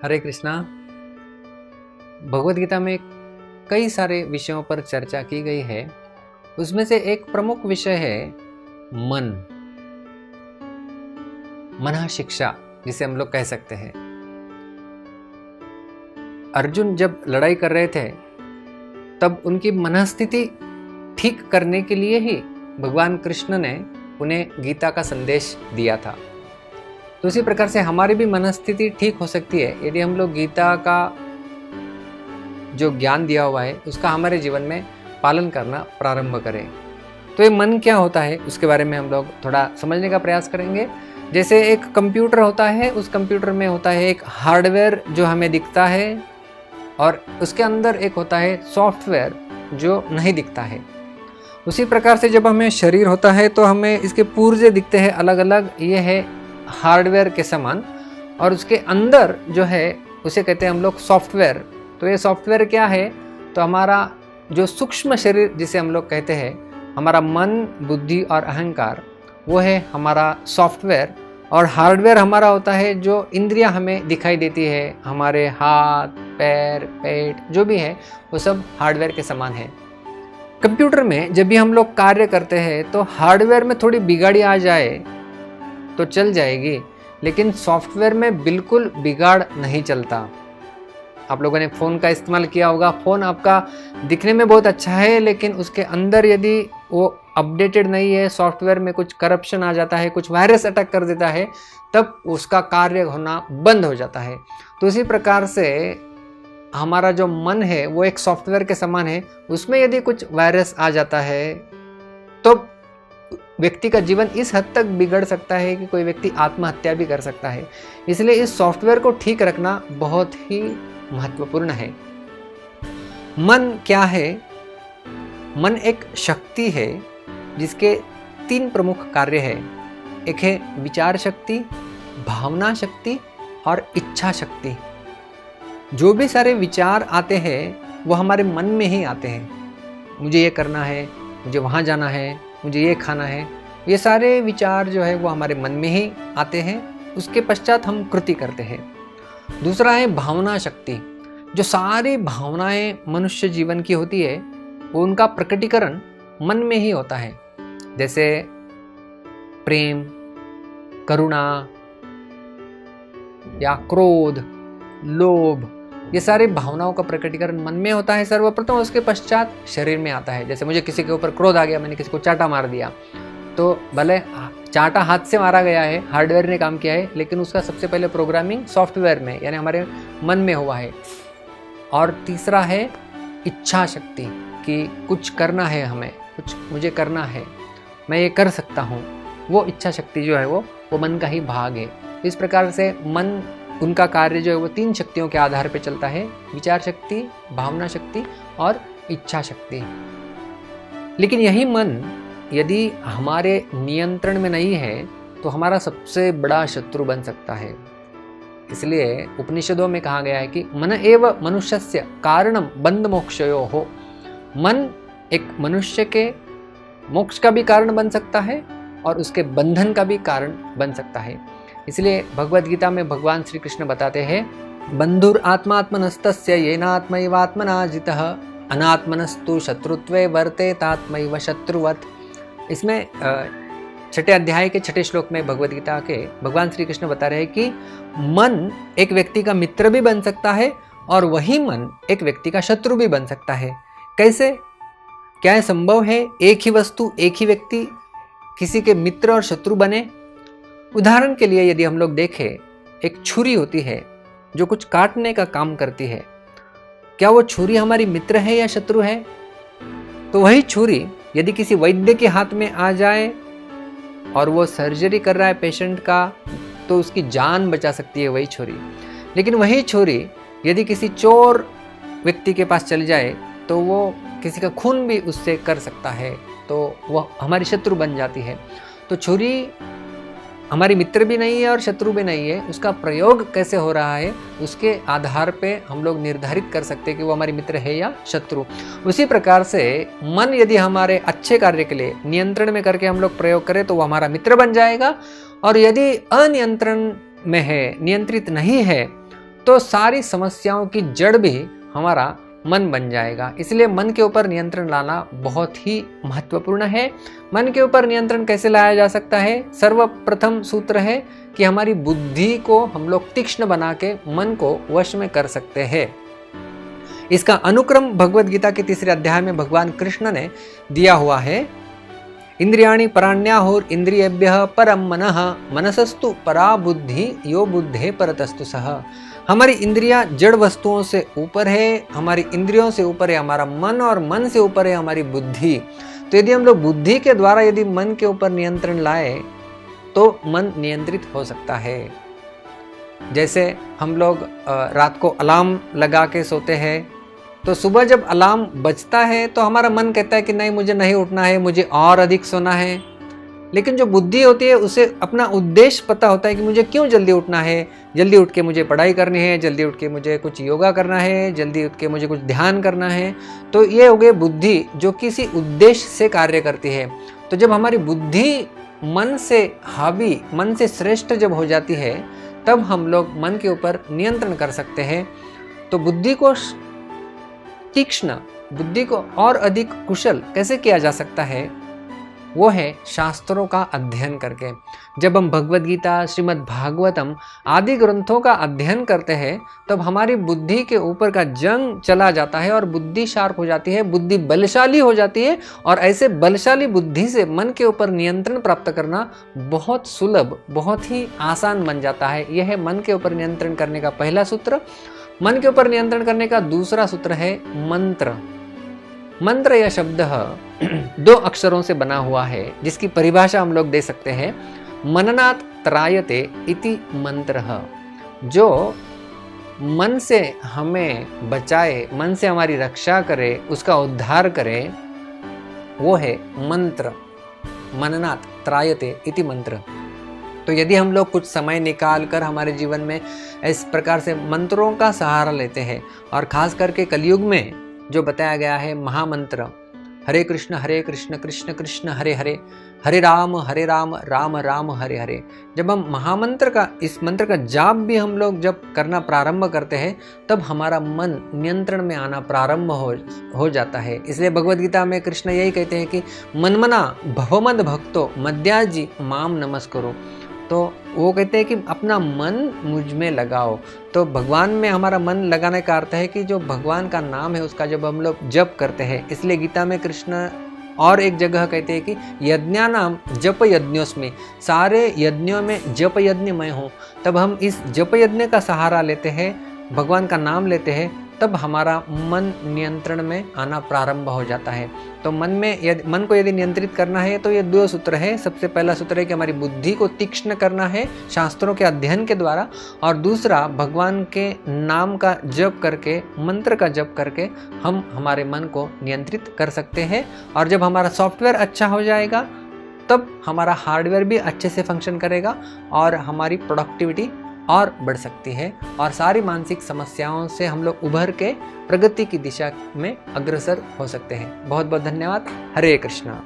हरे कृष्णा। भगवद गीता में कई सारे विषयों पर चर्चा की गई है। उसमें से एक प्रमुख विषय है मन, मन शिक्षा जिसे हम लोग कह सकते हैं। अर्जुन जब लड़ाई कर रहे थे तब उनकी मनस्थिति ठीक करने के लिए ही भगवान कृष्ण ने उन्हें गीता का संदेश दिया था। तो उसी प्रकार से हमारी भी मनस्थिति ठीक हो सकती है यदि हम लोग गीता का जो ज्ञान दिया हुआ है उसका हमारे जीवन में पालन करना प्रारंभ करें। तो ये मन क्या होता है उसके बारे में हम लोग थोड़ा समझने का प्रयास करेंगे। जैसे एक कंप्यूटर होता है, उस कंप्यूटर में होता है एक हार्डवेयर जो हमें दिखता है और उसके अंदर एक होता है सॉफ्टवेयर जो नहीं दिखता है। उसी प्रकार से जब हमें शरीर होता है तो हमें इसके पुर्जे दिखते हैं अलग अलग, ये है हार्डवेयर के समान, और उसके अंदर जो है उसे कहते हैं हम लोग सॉफ्टवेयर। तो ये सॉफ्टवेयर क्या है? तो हमारा जो सूक्ष्म शरीर जिसे हम लोग कहते हैं, हमारा मन, बुद्धि और अहंकार, वो है हमारा सॉफ्टवेयर। और हार्डवेयर हमारा होता है जो इंद्रियां हमें दिखाई देती है, हमारे हाथ, पैर, पेट जो भी है वो सब हार्डवेयर के समान है। कंप्यूटर में जब भी हम लोग कार्य करते हैं तो हार्डवेयर में थोड़ी बिगाड़ी आ जाए तो चल जाएगी, लेकिन सॉफ्टवेयर में बिल्कुल बिगाड़ नहीं चलता। आप लोगों ने फ़ोन का इस्तेमाल किया होगा। फ़ोन आपका दिखने में बहुत अच्छा है, लेकिन उसके अंदर यदि वो अपडेटेड नहीं है, सॉफ्टवेयर में कुछ करप्शन आ जाता है, कुछ वायरस अटैक कर देता है, तब उसका कार्य होना बंद हो जाता है। तो इसी प्रकार से हमारा जो मन है वो एक सॉफ्टवेयर के समान है। उसमें यदि कुछ वायरस आ जाता है तो व्यक्ति का जीवन इस हद तक बिगड़ सकता है कि कोई व्यक्ति आत्महत्या भी कर सकता है। इसलिए इस सॉफ्टवेयर को ठीक रखना बहुत ही महत्वपूर्ण है। मन क्या है? मन एक शक्ति है जिसके 3 प्रमुख कार्य हैं। एक है विचार शक्ति, भावना शक्ति और इच्छा शक्ति। जो भी सारे विचार आते हैं वो हमारे मन में ही आते हैं। मुझे ये करना है, मुझे वहाँ जाना है, मुझे ये खाना है, ये सारे विचार जो है वो हमारे मन में ही आते हैं। उसके पश्चात हम कृति करते हैं। दूसरा है भावना शक्ति। जो सारी भावनाएं मनुष्य जीवन की होती है वो उनका प्रकटीकरण मन में ही होता है। जैसे प्रेम, करुणा या क्रोध, लोभ, ये सारे भावनाओं का प्रकटीकरण मन में होता है सर्वप्रथम, उसके पश्चात शरीर में आता है। जैसे मुझे किसी के ऊपर क्रोध आ गया, मैंने किसी को चाटा मार दिया, तो भले चाटा हाथ से मारा गया है, हार्डवेयर ने काम किया है, लेकिन उसका सबसे पहले प्रोग्रामिंग सॉफ्टवेयर में यानी हमारे मन में हुआ है। और तीसरा है इच्छा शक्ति कि कुछ करना है, हमें कुछ मुझे करना है, मैं ये कर सकता हूँ। वो इच्छा शक्ति जो है वो मन का ही भाग है। इस प्रकार से मन, उनका कार्य जो है वो 3 शक्तियों के आधार पर चलता है: विचार शक्ति, भावना शक्ति और इच्छा शक्ति। लेकिन यही मन यदि हमारे नियंत्रण में नहीं है तो हमारा सबसे बड़ा शत्रु बन सकता है। इसलिए उपनिषदों में कहा गया है कि मन एव मनुष्यस्य कारणम बंध मोक्षयो हो। मन एक मनुष्य के मोक्ष का भी कारण बन सकता है और उसके बंधन का भी कारण बन सकता है। इसलिए भगवद गीता में भगवान श्री कृष्ण बताते हैं, बंधुर आत्मात्मनस्तस्य येनात्मैवात्मना जितः अनात्मनस्तु शत्रुत्वे वर्तेतात्मैव शत्रुवत्। इसमें 6 अध्याय के 6 श्लोक में भगवद गीता के भगवान श्री कृष्ण बता रहे हैं कि मन एक व्यक्ति का मित्र भी बन सकता है और वही मन एक व्यक्ति का शत्रु भी बन सकता है। कैसे? क्या यह संभव है एक ही वस्तु, एक ही व्यक्ति किसी के मित्र और शत्रु बने? उदाहरण के लिए यदि हम लोग देखें, एक छुरी होती है जो कुछ काटने का काम करती है। क्या वो छुरी हमारी मित्र है या शत्रु है? तो वही छुरी यदि किसी वैद्य के हाथ में आ जाए और वो सर्जरी कर रहा है पेशेंट का, तो उसकी जान बचा सकती है वही छुरी। लेकिन वही छुरी यदि किसी चोर व्यक्ति के पास चली जाए तो वो किसी का खून भी उससे कर सकता है, तो वह हमारी शत्रु बन जाती है। तो छुरी हमारी मित्र भी नहीं है और शत्रु भी नहीं है। उसका प्रयोग कैसे हो रहा है उसके आधार पे हम लोग निर्धारित कर सकते हैं कि वो हमारी मित्र है या शत्रु। उसी प्रकार से मन यदि हमारे अच्छे कार्य के लिए नियंत्रण में करके हम लोग प्रयोग करें तो वो हमारा मित्र बन जाएगा, और यदि अनियंत्रण में है, नियंत्रित नहीं है, तो सारी समस्याओं की जड़ भी हमारा मन बन जाएगा। इसलिए मन के ऊपर नियंत्रण लाना बहुत ही महत्वपूर्ण है। मन के ऊपर नियंत्रण कैसे लाया जा सकता है? सर्वप्रथम सूत्र है कि हमारी बुद्धि को हम लोग तीक्ष्ण बना के मन को वश में कर सकते हैं। इसका अनुक्रम भगवद गीता के 3 अध्याय में भगवान कृष्ण ने दिया हुआ है। इंद्रियाणि पराण्याहुर इंद्रियेभ्यः परम मनः मनसस्तु परा बुद्धि यो बुद्धे परतस्तु सह। हमारी इंद्रियां जड़ वस्तुओं से ऊपर है, हमारी इंद्रियों से ऊपर है हमारा मन, और मन से ऊपर है हमारी बुद्धि। तो यदि हम लोग बुद्धि के द्वारा यदि मन के ऊपर नियंत्रण लाए तो मन नियंत्रित हो सकता है। जैसे हम लोग रात को अलार्म लगा के सोते हैं, तो सुबह जब अलार्म बजता है तो हमारा मन कहता है कि नहीं, मुझे नहीं उठना है, मुझे और अधिक सोना है। लेकिन जो बुद्धि होती है उसे अपना उद्देश्य पता होता है कि मुझे क्यों जल्दी उठना है। जल्दी उठ के मुझे पढ़ाई करनी है, जल्दी उठ के मुझे कुछ योगा करना है, जल्दी उठ के मुझे कुछ ध्यान करना है। तो ये हो गई बुद्धि जो किसी उद्देश्य से कार्य करती है। तो जब हमारी बुद्धि मन से हावी, मन से श्रेष्ठ जब हो जाती है, तब हम लोग मन के ऊपर नियंत्रण कर सकते हैं। तो बुद्धि को तीक्ष्ण, बुद्धि को और अधिक कुशल कैसे किया जा सकता है? वो है शास्त्रों का अध्ययन करके। जब हम भगवद गीता, श्रीमद् भागवतम आदि ग्रंथों का अध्ययन करते हैं, तब हमारी बुद्धि के ऊपर का जंग चला जाता है और बुद्धि शार्प हो जाती है, बुद्धि बलशाली हो जाती है। और ऐसे बलशाली बुद्धि से मन के ऊपर नियंत्रण प्राप्त करना बहुत सुलभ, बहुत ही आसान बन जाता है। यह है मन के ऊपर नियंत्रण करने का पहला सूत्र। मन के ऊपर नियंत्रण करने का दूसरा सूत्र है मंत्र। मंत्र यह शब्द 2 अक्षरों से बना हुआ है, जिसकी परिभाषा हम लोग दे सकते हैं, मननात् त्रायते इति मंत्रः। जो मन से हमें बचाए, मन से हमारी रक्षा करे, उसका उद्धार करे, वो है मंत्र। मननात् त्रायते इति मंत्र। तो यदि हम लोग कुछ समय निकाल कर हमारे जीवन में इस प्रकार से मंत्रों का सहारा लेते हैं, और खास करके कलयुग में जो बताया गया है महामंत्र, हरे कृष्ण कृष्ण कृष्ण हरे हरे, हरे राम राम राम हरे हरे, जब हम महामंत्र का, इस मंत्र का जाप भी हम लोग जब करना प्रारंभ करते हैं, तब हमारा मन नियंत्रण में आना प्रारंभ हो जाता है। इसलिए भगवद गीता में कृष्ण यही कहते हैं कि मनमना भवमद भक्तो मद्याजी माम नमस्करो। तो वो कहते हैं कि अपना मन मुझ में लगाओ। तो भगवान में हमारा मन लगाने का अर्थ है कि जो भगवान का नाम है उसका जब हम लोग जप करते हैं। इसलिए गीता में कृष्ण और एक जगह कहते हैं कि यज्ञानाम जप यज्ञोस्मि, सारे यज्ञों में जप यज्ञ मैं हूँ। तब हम इस जप यज्ञ का सहारा लेते हैं, भगवान का नाम लेते हैं, तब हमारा मन नियंत्रण में आना प्रारंभ हो जाता है। तो मन को यदि नियंत्रित करना है तो ये 2 सूत्र है। सबसे पहला सूत्र है कि हमारी बुद्धि को तीक्ष्ण करना है शास्त्रों के अध्ययन के द्वारा, और दूसरा भगवान के नाम का जप करके, मंत्र का जप करके हम हमारे मन को नियंत्रित कर सकते हैं। और जब हमारा सॉफ्टवेयर अच्छा हो जाएगा, तब हमारा हार्डवेयर भी अच्छे से फंक्शन करेगा और हमारी प्रोडक्टिविटी और बढ़ सकती है, और सारी मानसिक समस्याओं से हम लोग उभर के प्रगति की दिशा में अग्रसर हो सकते हैं। बहुत बहुत धन्यवाद। हरे कृष्णा।